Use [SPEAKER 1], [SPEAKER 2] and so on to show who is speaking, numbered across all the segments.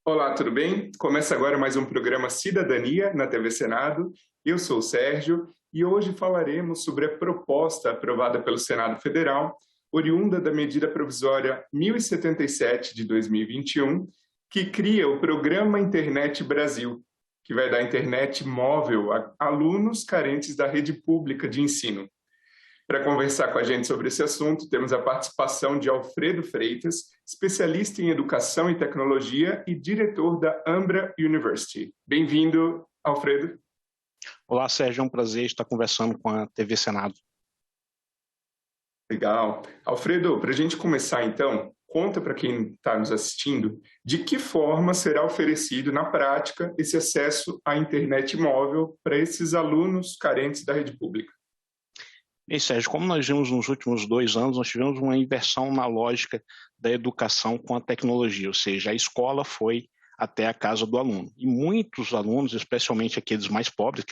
[SPEAKER 1] Olá, tudo bem? Começa agora mais um programa Cidadania na TV Senado. Eu sou o Sérgio e hoje falaremos sobre a proposta aprovada pelo Senado Federal, oriunda da medida provisória 1077 de 2021, que cria o Programa Internet Brasil, que vai dar internet móvel a alunos carentes da rede pública de ensino. Para conversar com a gente sobre esse assunto, temos a participação de Alfredo Freitas, especialista em educação e tecnologia e diretor da Ambra University. Bem-vindo, Alfredo.
[SPEAKER 2] Olá, Sérgio, é um prazer estar conversando com a TV Senado.
[SPEAKER 1] Legal. Alfredo, para a gente começar então, conta para quem está nos assistindo de que forma será oferecido na prática esse acesso à internet móvel para esses alunos carentes da rede pública.
[SPEAKER 2] Bem, Sérgio, como nós vimos nos últimos 2 anos, nós tivemos uma inversão na lógica da educação com a tecnologia, ou seja, a escola foi até a casa do aluno. E muitos alunos, especialmente aqueles mais pobres,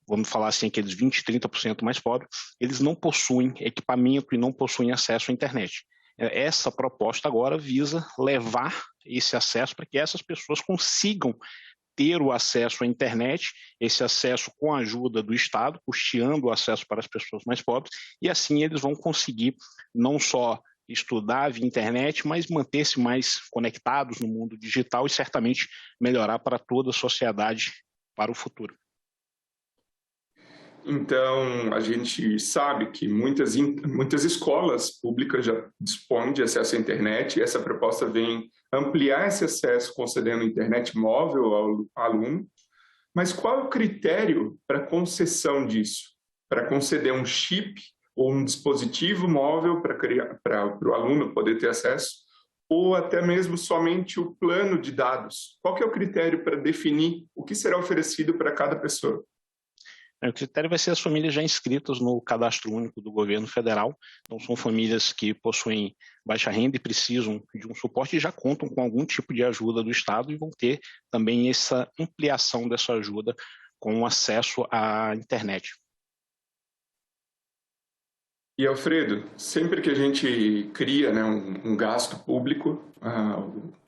[SPEAKER 2] vamos falar assim, aqueles 20, 30% mais pobres, eles não possuem equipamento e não possuem acesso à internet. Essa proposta agora visa levar esse acesso para que essas pessoas consigam ter o acesso à internet, esse acesso com a ajuda do Estado, custeando o acesso para as pessoas mais pobres, e assim eles vão conseguir não só estudar via internet, mas manter-se mais conectados no mundo digital e certamente melhorar para toda a sociedade para o futuro.
[SPEAKER 1] Então, a gente sabe que muitas escolas públicas já dispõem de acesso à internet, e essa proposta vem ampliar esse acesso, concedendo internet móvel ao aluno. Mas qual é o critério para concessão disso? Para conceder um chip ou um dispositivo móvel para o aluno poder ter acesso? Ou até mesmo somente o plano de dados? Qual que é o critério para definir o que será oferecido para cada pessoa?
[SPEAKER 2] O critério vai ser as famílias já inscritas no cadastro único do governo federal. Então, são famílias que possuem baixa renda e precisam de um suporte e já contam com algum tipo de ajuda do Estado e vão ter também essa ampliação dessa ajuda com acesso à internet.
[SPEAKER 1] E, Alfredo, sempre que a gente cria, né, um gasto público,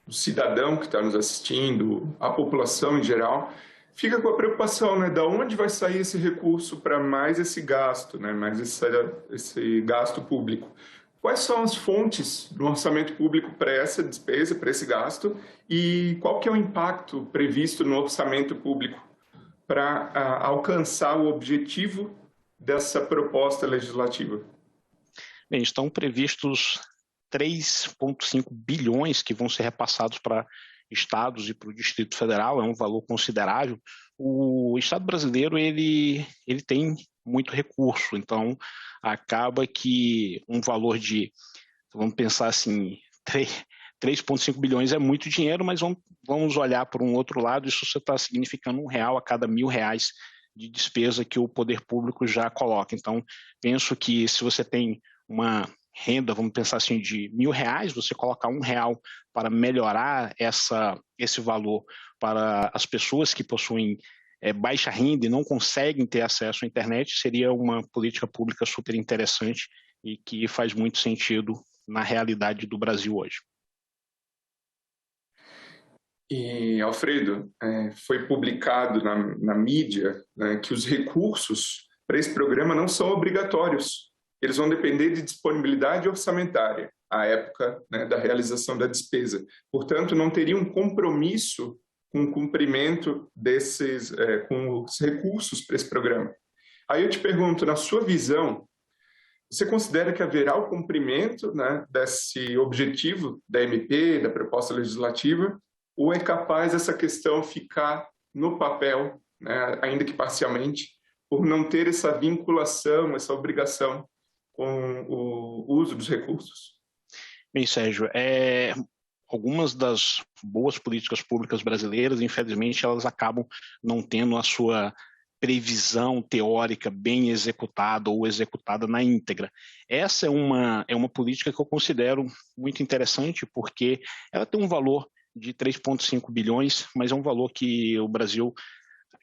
[SPEAKER 1] o cidadão que está nos assistindo, a população em geral, fica com a preocupação, né, de onde vai sair esse recurso para mais esse gasto, né, mais esse gasto público. Quais são as fontes do orçamento público para essa despesa, para esse gasto, e qual que é o impacto previsto no orçamento público para alcançar o objetivo dessa proposta legislativa?
[SPEAKER 2] Bem, estão previstos 3,5 bilhões que vão ser repassados para estados e para o Distrito Federal, é um valor considerável. O Estado brasileiro ele tem muito recurso, então acaba que um valor de, vamos pensar assim, 3,5 bilhões é muito dinheiro, mas vamos olhar por um outro lado, isso está significando R$ 1 a cada R$ 1.000 de despesa que o poder público já coloca. Então, penso que se você tem uma renda, vamos pensar assim, de R$ 1.000, você colocar R$ 1 para melhorar esse valor para as pessoas que possuem baixa renda e não conseguem ter acesso à internet, seria uma política pública super interessante e que faz muito sentido na realidade do Brasil hoje.
[SPEAKER 1] E, Alfredo, foi publicado na mídia, né, que os recursos para esse programa não são obrigatórios. Eles vão depender de disponibilidade orçamentária à época, né, da realização da despesa. Portanto, não teria um compromisso com o cumprimento com os recursos para esse programa. Aí eu te pergunto, na sua visão, você considera que haverá o cumprimento, né, desse objetivo da MP, da proposta legislativa, ou é capaz essa questão ficar no papel, né, ainda que parcialmente, por não ter essa vinculação, essa obrigação com o uso dos recursos?
[SPEAKER 2] Bem, Sérgio, algumas das boas políticas públicas brasileiras, infelizmente, elas acabam não tendo a sua previsão teórica bem executada ou executada na íntegra. Essa é uma política que eu considero muito interessante porque ela tem um valor de 3,5 bilhões, mas é um valor que o Brasil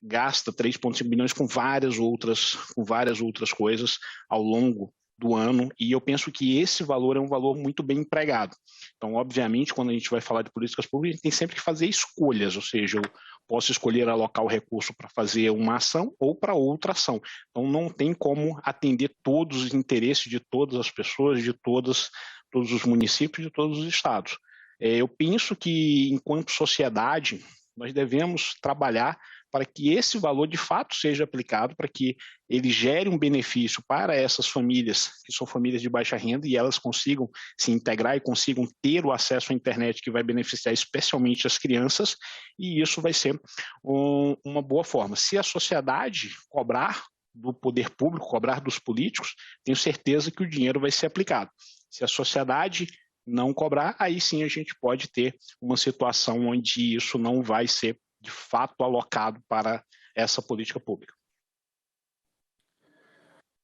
[SPEAKER 2] gasta 3,5 bilhões com várias outras coisas ao longo do ano, e eu penso que esse valor é um valor muito bem empregado. Então, obviamente, quando a gente vai falar de políticas públicas, a gente tem sempre que fazer escolhas, ou seja, eu posso escolher alocar o recurso para fazer uma ação ou para outra ação. Então, não tem como atender todos os interesses de todas as pessoas, de todos os municípios, de todos os estados. Eu penso que, enquanto sociedade, nós devemos trabalhar para que esse valor de fato seja aplicado, para que ele gere um benefício para essas famílias, que são famílias de baixa renda, e elas consigam se integrar e consigam ter o acesso à internet, que vai beneficiar especialmente as crianças, e isso vai ser uma boa forma. Se a sociedade cobrar do poder público, cobrar dos políticos, tenho certeza que o dinheiro vai ser aplicado. Se a sociedade não cobrar, aí sim a gente pode ter uma situação onde isso não vai ser de fato alocado para essa política pública.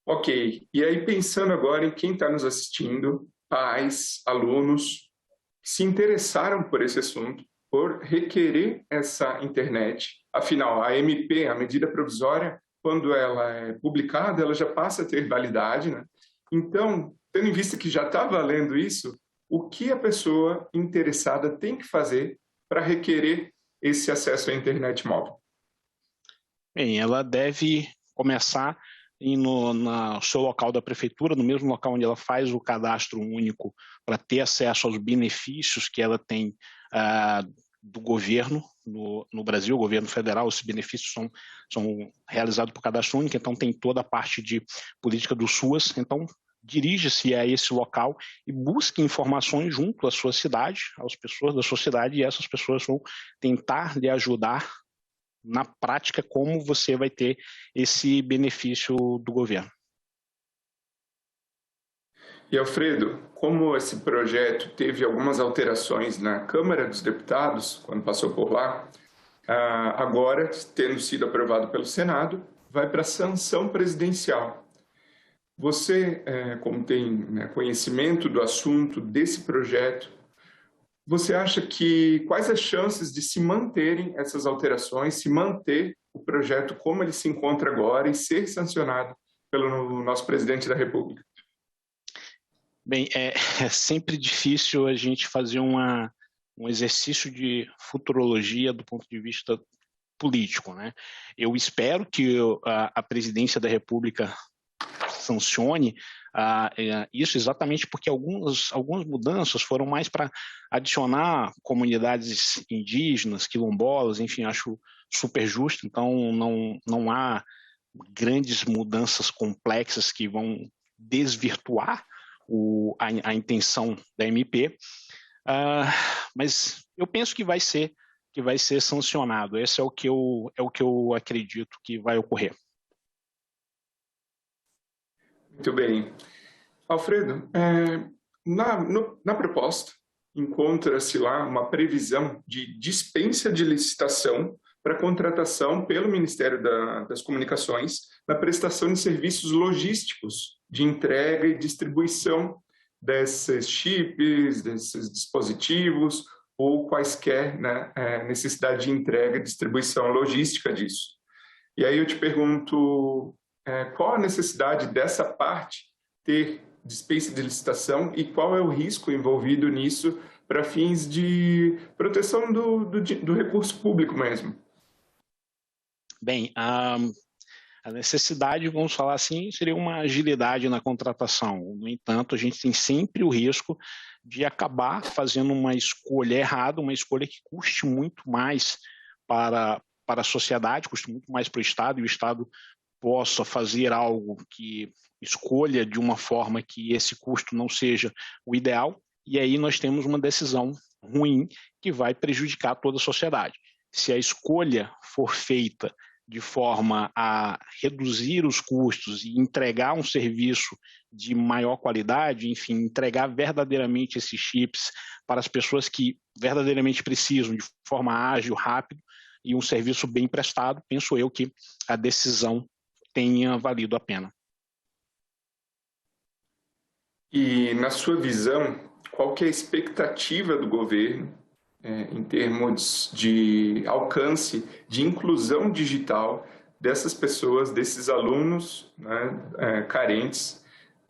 [SPEAKER 1] Ok, e aí pensando agora em quem está nos assistindo, pais, alunos, que se interessaram por esse assunto, por requerer essa internet. Afinal, a MP, a medida provisória, quando ela é publicada, ela já passa a ter validade, né? Então, tendo em vista que já está valendo isso, o que a pessoa interessada tem que fazer para requerer esse acesso à internet móvel?
[SPEAKER 2] Bem, ela deve começar no seu local da prefeitura, no mesmo local onde ela faz o cadastro único, para ter acesso aos benefícios que ela tem do governo no Brasil, o governo federal. Esses benefícios são realizados por cadastro único, então tem toda a parte de política do SUAS. Então, dirige-se a esse local e busque informações junto à sua cidade, às pessoas da sua cidade, e essas pessoas vão tentar lhe ajudar na prática como você vai ter esse benefício do governo.
[SPEAKER 1] E, Alfredo, como esse projeto teve algumas alterações na Câmara dos Deputados, quando passou por lá, agora, tendo sido aprovado pelo Senado, vai para a sanção presidencial. Você, como tem conhecimento do assunto, desse projeto, você acha que quais as chances de se manterem essas alterações, se manter o projeto como ele se encontra agora e ser sancionado pelo nosso presidente da República?
[SPEAKER 2] Bem, é sempre difícil a gente fazer um exercício de futurologia do ponto de vista político, né? Eu espero que a presidência da República sancione isso, exatamente porque algumas mudanças foram mais para adicionar comunidades indígenas, quilombolas, enfim, acho super justo. Então não há grandes mudanças complexas que vão desvirtuar a intenção da MP, mas eu penso que vai ser sancionado. Esse é o que eu acredito que vai ocorrer.
[SPEAKER 1] Muito bem. Alfredo, na proposta encontra-se lá uma previsão de dispensa de licitação para contratação pelo Ministério das Comunicações na prestação de serviços logísticos de entrega e distribuição desses chips, desses dispositivos ou quaisquer necessidade de entrega e distribuição logística disso. E aí eu te pergunto, qual a necessidade dessa parte ter dispensa de licitação e qual é o risco envolvido nisso para fins de proteção do recurso público mesmo?
[SPEAKER 2] Bem, a necessidade, vamos falar assim, seria uma agilidade na contratação. No entanto, a gente tem sempre o risco de acabar fazendo uma escolha errada, uma escolha que custe muito mais para a sociedade, custe muito mais para o Estado, e o Estado possa fazer algo que escolha de uma forma que esse custo não seja o ideal, e aí nós temos uma decisão ruim que vai prejudicar toda a sociedade. Se a escolha for feita de forma a reduzir os custos e entregar um serviço de maior qualidade, enfim, entregar verdadeiramente esses chips para as pessoas que verdadeiramente precisam, de forma ágil, rápida, e um serviço bem prestado, penso eu que a decisão tenha valido a pena.
[SPEAKER 1] E, na sua visão, qual que é a expectativa do governo em termos de alcance, de inclusão digital dessas pessoas, desses alunos carentes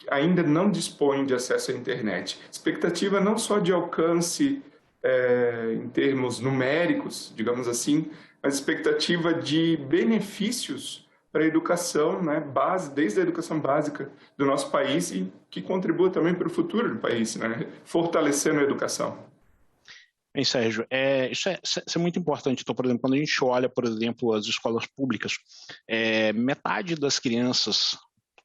[SPEAKER 1] ainda não dispõem de acesso à internet. Expectativa não só de alcance em termos numéricos, digamos assim, mas expectativa de benefícios para a educação, né, desde a educação básica do nosso país e que contribua também para o futuro do país, né, fortalecendo a educação.
[SPEAKER 2] Bem, Sérgio, isso é muito importante. Então, por exemplo, quando a gente olha, por exemplo, as escolas públicas, metade das crianças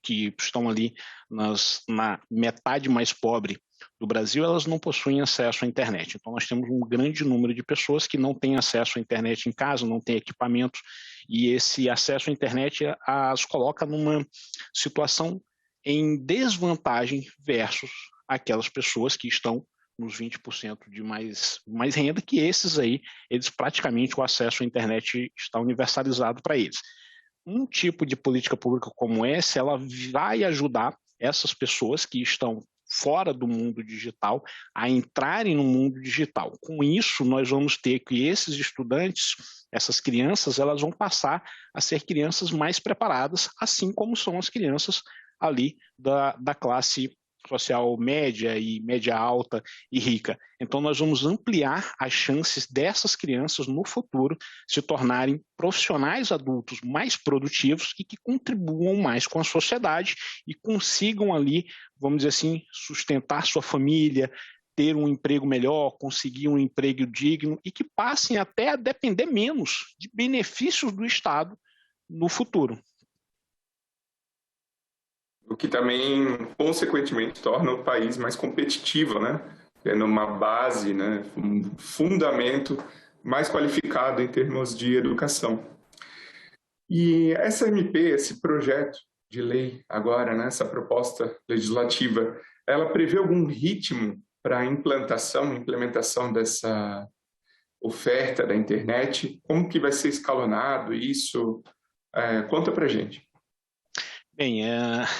[SPEAKER 2] que estão ali na metade mais pobre do Brasil, elas não possuem acesso à internet. Então, nós temos um grande número de pessoas que não têm acesso à internet em casa, não têm equipamentos, e esse acesso à internet as coloca numa situação em desvantagem versus aquelas pessoas que estão nos 20% de mais renda, que esses aí, eles praticamente o acesso à internet está universalizado para eles. Um tipo de política pública como essa, ela vai ajudar essas pessoas que estão fora do mundo digital a entrarem no mundo digital. Com isso, nós vamos ter que esses estudantes, essas crianças, elas vão passar a ser crianças mais preparadas, assim como são as crianças ali da classe social média e média alta e rica. Então, nós vamos ampliar as chances dessas crianças no futuro se tornarem profissionais adultos mais produtivos e que contribuam mais com a sociedade e consigam ali, vamos dizer assim, sustentar sua família, ter um emprego melhor, conseguir um emprego digno e que passem até a depender menos de benefícios do Estado no futuro.
[SPEAKER 1] O que também, consequentemente, torna o país mais competitivo, né? Tendo uma base, né? Um fundamento mais qualificado em termos de educação. E essa MP, esse projeto de lei agora, né? Essa proposta legislativa, ela prevê algum ritmo para a implementação dessa oferta da internet? Como que vai ser escalonado isso? Conta para a gente.
[SPEAKER 2] Bem,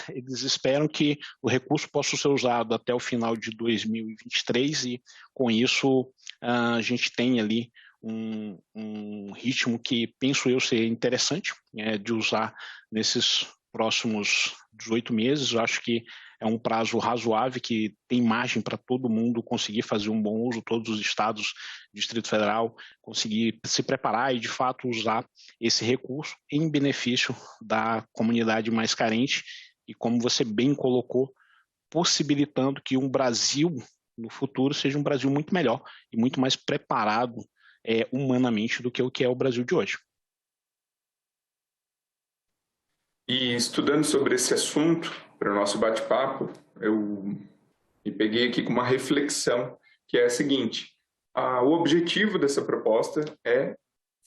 [SPEAKER 2] eles esperam que o recurso possa ser usado até o final de 2023 e, com isso, a gente tem ali um ritmo que penso eu ser interessante de usar nesses próximos 18 meses. Eu acho que é um prazo razoável que tem margem para todo mundo conseguir fazer um bom uso, todos os estados, Distrito Federal, conseguir se preparar e, de fato, usar esse recurso em benefício da comunidade mais carente e, como você bem colocou, possibilitando que um Brasil no futuro seja um Brasil muito melhor e muito mais preparado humanamente do que o que é o Brasil de hoje.
[SPEAKER 1] E estudando sobre esse assunto, para o nosso bate-papo, eu me peguei aqui com uma reflexão, que é a seguinte: o objetivo dessa proposta é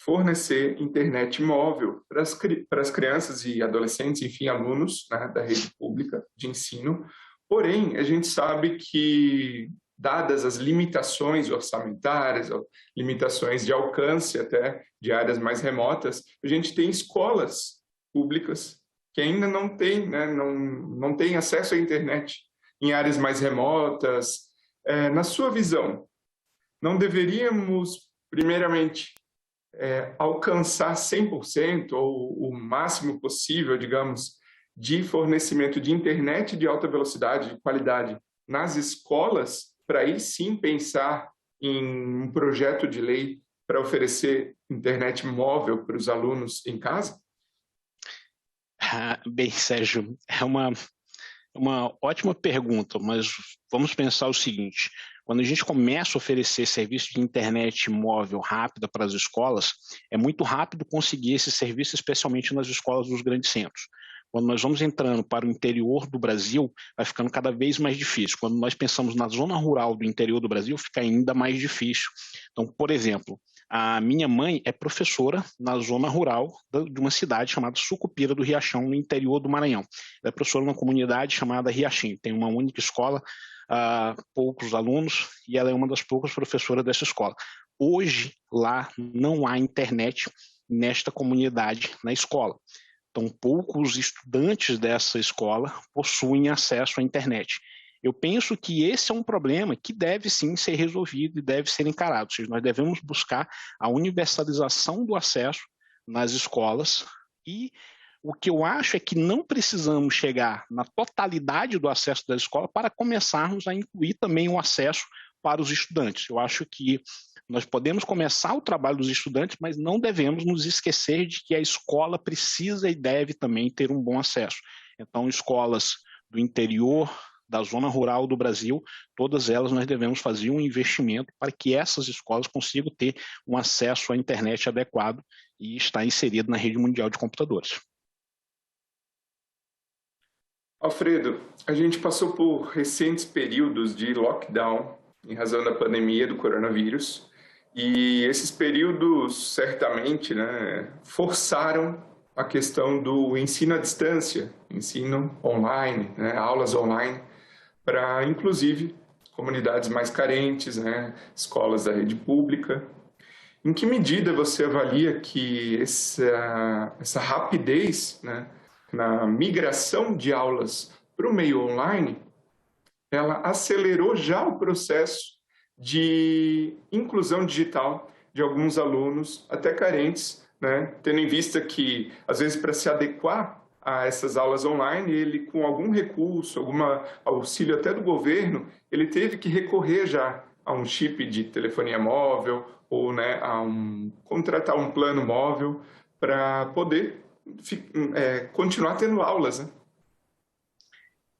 [SPEAKER 1] fornecer internet móvel para as crianças e adolescentes, enfim, alunos, né, da rede pública de ensino. Porém, a gente sabe que, dadas as limitações orçamentárias, limitações de alcance até de áreas mais remotas, a gente tem escolas públicas que ainda não têm, né, não tem acesso à internet em áreas mais remotas. Na sua visão, não deveríamos, primeiramente, alcançar 100% ou o máximo possível, digamos, de fornecimento de internet de alta velocidade, de qualidade, nas escolas, para aí sim pensar em um projeto de lei para oferecer internet móvel para os alunos em casa?
[SPEAKER 2] Bem, Sérgio, é uma ótima pergunta, mas vamos pensar o seguinte: quando a gente começa a oferecer serviço de internet móvel rápida para as escolas, é muito rápido conseguir esse serviço, especialmente nas escolas dos grandes centros. Quando nós vamos entrando para o interior do Brasil, vai ficando cada vez mais difícil. Quando nós pensamos na zona rural do interior do Brasil, fica ainda mais difícil. Então, por exemplo, a minha mãe é professora na zona rural de uma cidade chamada Sucupira do Riachão, no interior do Maranhão. Ela é professora numa comunidade chamada Riachim. Tem uma única escola, poucos alunos, e ela é uma das poucas professoras dessa escola. Hoje, lá não há internet nesta comunidade na escola. Então, poucos estudantes dessa escola possuem acesso à internet. Eu penso que esse é um problema que deve sim ser resolvido e deve ser encarado. Ou seja, nós devemos buscar a universalização do acesso nas escolas e O que eu acho é que não precisamos chegar na totalidade do acesso da escola para começarmos a incluir também o acesso para os estudantes. Eu acho que nós podemos começar o trabalho dos estudantes, mas não devemos nos esquecer de que a escola precisa e deve também ter um bom acesso. Então, escolas do interior, da zona rural do Brasil, todas elas nós devemos fazer um investimento para que essas escolas consigam ter um acesso à internet adequado e estar inserido na rede mundial de computadores.
[SPEAKER 1] Alfredo, a gente passou por recentes períodos de lockdown em razão da pandemia do coronavírus e esses períodos certamente, né, forçaram a questão do ensino à distância, ensino online, né, aulas online, para inclusive comunidades mais carentes, né, escolas da rede pública. Em que medida você avalia que essa rapidez, né, na migração de aulas para o meio online, ela acelerou já o processo de inclusão digital de alguns alunos, até carentes, né? Tendo em vista que, às vezes, para se adequar a essas aulas online, ele, com algum recurso, algum auxílio até do governo, ele teve que recorrer já a um chip de telefonia móvel ou, né, contratar um plano móvel para poder continuar tendo aulas, né?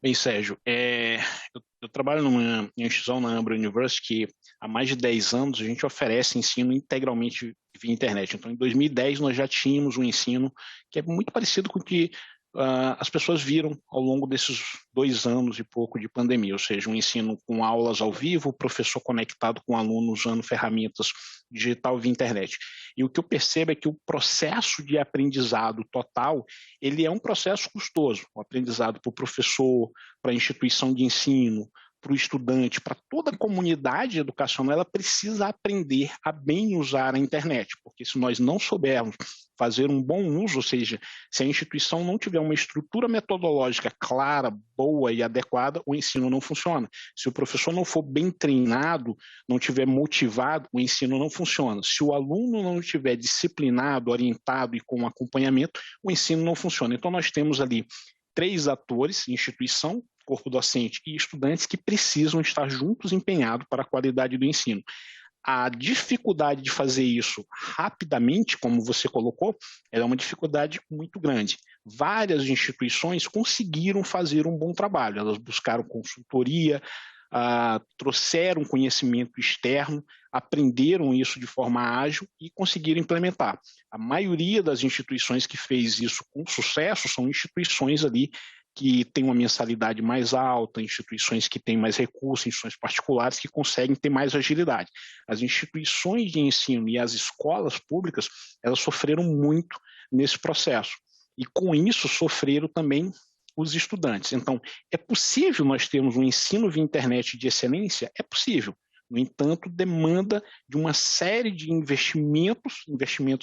[SPEAKER 2] Bem, Sérgio, eu trabalho numa instituição na Ambra University que há mais de 10 anos a gente oferece ensino integralmente via internet. Então, em 2010, nós já tínhamos um ensino que é muito parecido com o que as pessoas viram ao longo desses 2 anos e pouco de pandemia, ou seja, um ensino com aulas ao vivo, o professor conectado com o aluno usando ferramentas digital via internet. E o que eu percebo é que o processo de aprendizado total, ele é um processo custoso. O aprendizado para o professor, para a instituição de ensino, para o estudante, para toda a comunidade educacional, ela precisa aprender a bem usar a internet, porque se nós não soubermos fazer um bom uso, ou seja, se a instituição não tiver uma estrutura metodológica clara, boa e adequada, o ensino não funciona. Se o professor não for bem treinado, não tiver motivado, o ensino não funciona. Se o aluno não estiver disciplinado, orientado e com acompanhamento, o ensino não funciona. Então nós temos ali 3 atores, instituição, corpo docente e estudantes, que precisam estar juntos empenhados para a qualidade do ensino. A dificuldade de fazer isso rapidamente, como você colocou, é uma dificuldade muito grande. Várias instituições conseguiram fazer um bom trabalho, elas buscaram consultoria, trouxeram conhecimento externo, aprenderam isso de forma ágil e conseguiram implementar. A maioria das instituições que fez isso com sucesso são instituições ali que têm uma mensalidade mais alta, instituições que têm mais recursos, instituições particulares que conseguem ter mais agilidade. As instituições de ensino e as escolas públicas, elas sofreram muito nesse processo. E com isso sofreram também os estudantes. Então, é possível nós termos um ensino via internet de excelência? É possível. No entanto, demanda de uma série de investimentos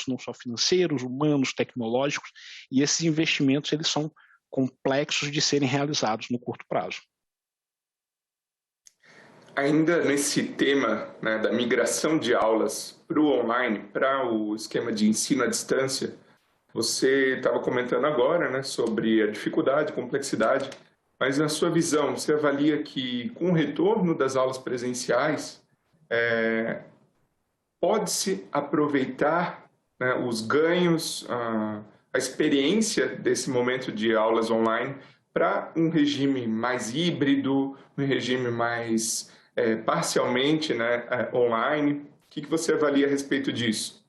[SPEAKER 2] não só financeiros, humanos, tecnológicos, e esses investimentos eles são complexos de serem realizados no curto prazo.
[SPEAKER 1] Ainda nesse tema, né, da migração de aulas para o online, para o esquema de ensino à distância, você estava comentando agora, né, sobre a dificuldade, complexidade, mas na sua visão, você avalia que com o retorno das aulas presenciais, pode-se aproveitar, né, os ganhos, a experiência desse momento de aulas online para um regime mais híbrido, um regime mais parcialmente, né, online? O que você avalia a respeito disso?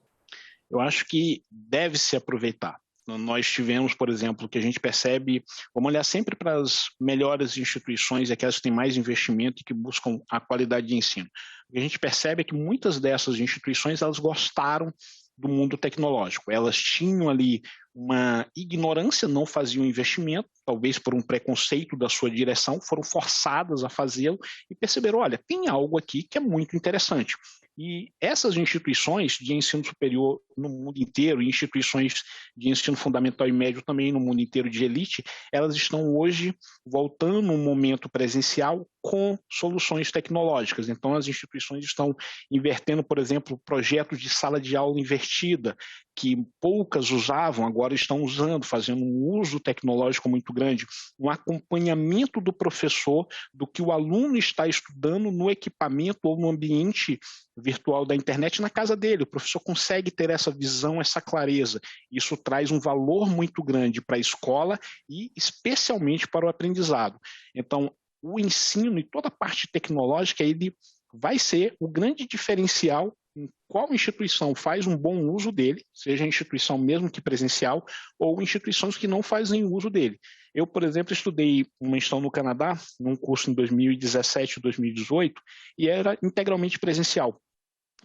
[SPEAKER 2] Eu acho que deve se aproveitar. Nós tivemos, por exemplo, que a gente percebe, vamos olhar sempre para as melhores instituições, aquelas que têm mais investimento e que buscam a qualidade de ensino. O que a gente percebe é que muitas dessas instituições, elas gostaram do mundo tecnológico. Elas tinham ali uma ignorância, não faziam investimento, talvez por um preconceito da sua direção, foram forçadas a fazê-lo e perceberam, olha, tem algo aqui que é muito interessante. E essas instituições de ensino superior no mundo inteiro, e instituições de ensino fundamental e médio também no mundo inteiro de elite, elas estão hoje voltando um momento presencial com soluções tecnológicas. Então, as instituições estão invertendo, por exemplo, projetos de sala de aula invertida, que poucas usavam, agora estão usando, fazendo um uso tecnológico muito grande, um acompanhamento do professor do que o aluno está estudando no equipamento ou no ambiente virtual da internet na casa dele. O professor consegue ter essa visão, essa clareza. Isso traz um valor muito grande para a escola e especialmente para o aprendizado. Então, o ensino e toda a parte tecnológica, ele vai ser o grande diferencial em qual instituição faz um bom uso dele, seja a instituição mesmo que presencial, ou instituições que não fazem uso dele. Eu, por exemplo, estudei uma instituição no Canadá, num curso em 2017 e 2018, e era integralmente presencial,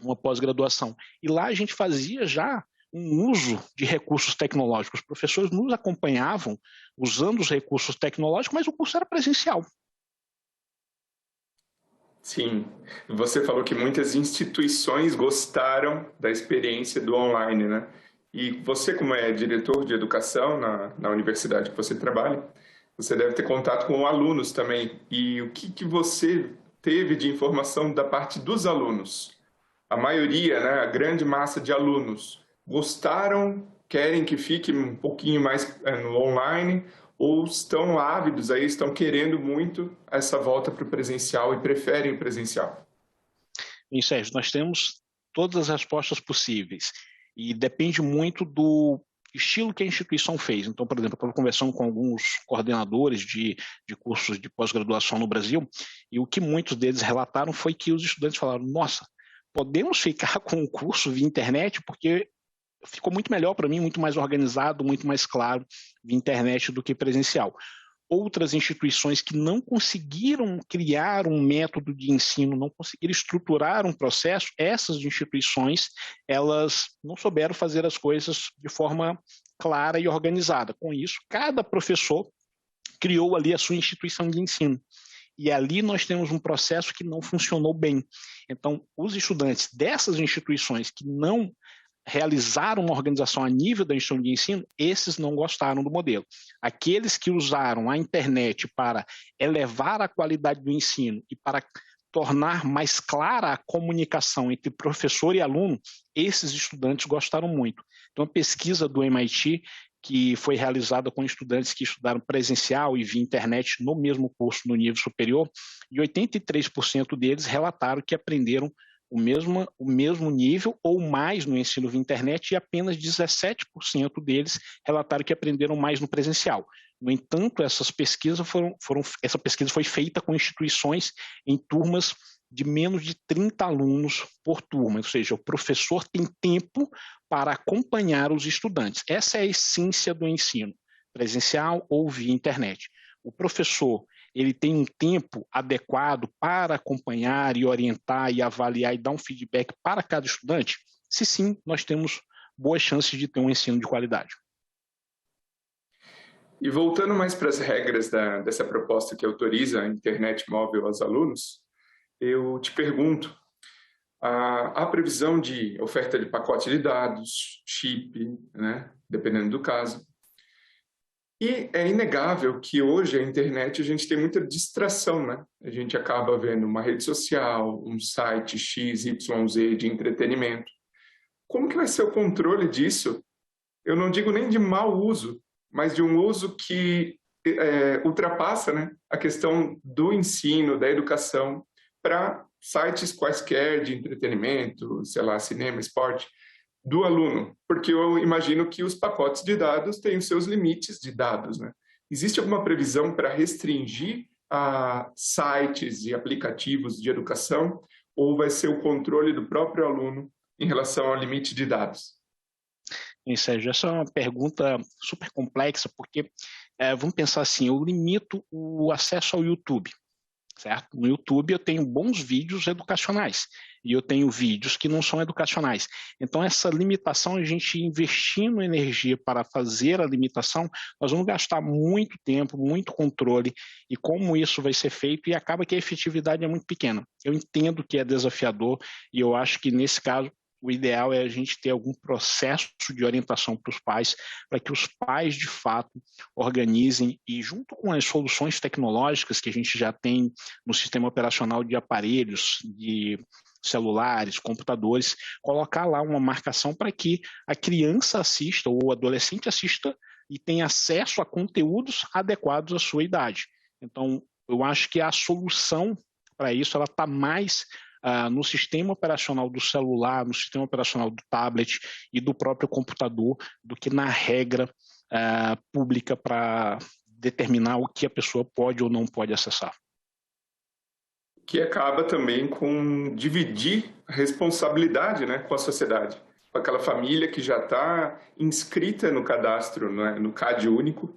[SPEAKER 2] uma pós-graduação. E lá a gente fazia já um uso de recursos tecnológicos. Os professores nos acompanhavam usando os recursos tecnológicos, mas o curso era presencial.
[SPEAKER 1] Sim, você falou que muitas instituições gostaram da experiência do online, né? E você, como é diretor de educação na universidade que você trabalha, você deve ter contato com alunos também. E o que você teve de informação da parte dos alunos? A maioria, né, a grande massa de alunos, gostaram, querem que fique um pouquinho mais no online, ou estão ávidos aí, estão querendo muito essa volta para o presencial e preferem o presencial?
[SPEAKER 2] Bem, Sérgio, nós temos todas as respostas possíveis e depende muito do estilo que a instituição fez. Então, por exemplo, eu estava conversando com alguns coordenadores de cursos de pós-graduação no Brasil e o que muitos deles relataram foi que os estudantes falaram: nossa, podemos ficar com o curso via internet porque ficou muito melhor para mim, muito mais organizado, muito mais claro via internet do que presencial. Outras instituições que não conseguiram criar um método de ensino, não conseguiram estruturar um processo, essas instituições, elas não souberam fazer as coisas de forma clara e organizada. Com isso, cada professor criou ali a sua instituição de ensino. E ali nós temos um processo que não funcionou bem. Então, os estudantes dessas instituições que não realizaram uma organização a nível da instituição de ensino, esses não gostaram do modelo. Aqueles que usaram a internet para elevar a qualidade do ensino e para tornar mais clara a comunicação entre professor e aluno, esses estudantes gostaram muito. Então, a pesquisa do MIT, que foi realizada com estudantes que estudaram presencial e via internet no mesmo curso no nível superior, e 83% deles relataram que aprenderam o mesmo nível ou mais no ensino via internet e apenas 17% deles relataram que aprenderam mais no presencial. No entanto, essa pesquisa foi feita com instituições em turmas de menos de 30 alunos por turma, ou seja, o professor tem tempo para acompanhar os estudantes. Essa é a essência do ensino, presencial ou via internet. O professor ele tem um tempo adequado para acompanhar e orientar e avaliar e dar um feedback para cada estudante? Se sim, nós temos boas chances de ter um ensino de qualidade.
[SPEAKER 1] E voltando mais para as regras dessa proposta que autoriza a internet móvel aos alunos, eu te pergunto, a previsão de oferta de pacote de dados, chip, né, dependendo do caso. E é inegável que hoje a internet a gente tem muita distração, né? A gente acaba vendo uma rede social, um site XYZ de entretenimento. Como que vai ser o controle disso? Eu não digo nem de mau uso, mas de um uso que ultrapassa, né, a questão do ensino, da educação, para sites quaisquer de entretenimento, sei lá, cinema, esporte, do aluno, porque eu imagino que os pacotes de dados têm os seus limites de dados, né? Existe alguma previsão para restringir sites e aplicativos de educação, ou vai ser o controle do próprio aluno em relação ao limite de dados?
[SPEAKER 2] Sérgio, essa é uma pergunta super complexa, porque vamos pensar assim, eu limito o acesso ao YouTube, certo? No YouTube eu tenho bons vídeos educacionais e eu tenho vídeos que não são educacionais. Então essa limitação, a gente investindo energia para fazer a limitação, nós vamos gastar muito tempo, muito controle e como isso vai ser feito e acaba que a efetividade é muito pequena. Eu entendo que é desafiador e eu acho que nesse caso o ideal é a gente ter algum processo de orientação para os pais, para que os pais, de fato, organizem e, junto com as soluções tecnológicas que a gente já tem no sistema operacional de aparelhos, de celulares, computadores, colocar lá uma marcação para que a criança assista ou o adolescente assista e tenha acesso a conteúdos adequados à sua idade. Então, eu acho que a solução para isso ela está mais no sistema operacional do celular, no sistema operacional do tablet e do próprio computador, do que na regra pública para determinar o que a pessoa pode ou não pode acessar.
[SPEAKER 1] Que acaba também com dividir a responsabilidade, né, com a sociedade, com aquela família que já está inscrita no cadastro, né, no CAD único,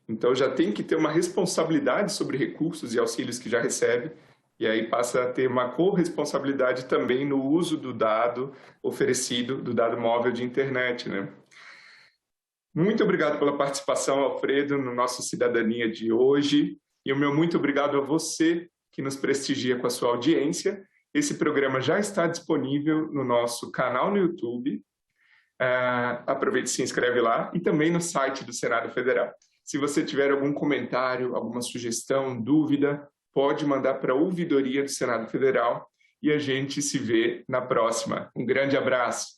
[SPEAKER 1] então já tem que ter uma responsabilidade sobre recursos e auxílios que já recebe, e aí passa a ter uma corresponsabilidade também no uso do dado oferecido, do dado móvel de internet, né? Muito obrigado pela participação, Alfredo, no nosso Cidadania de hoje, e o meu muito obrigado a você que nos prestigia com a sua audiência. Esse programa já está disponível no nosso canal no YouTube. Aproveite e se inscreve lá e também no site do Senado Federal. Se você tiver algum comentário, alguma sugestão, dúvida, pode mandar para a ouvidoria do Senado Federal e a gente se vê na próxima. Um grande abraço.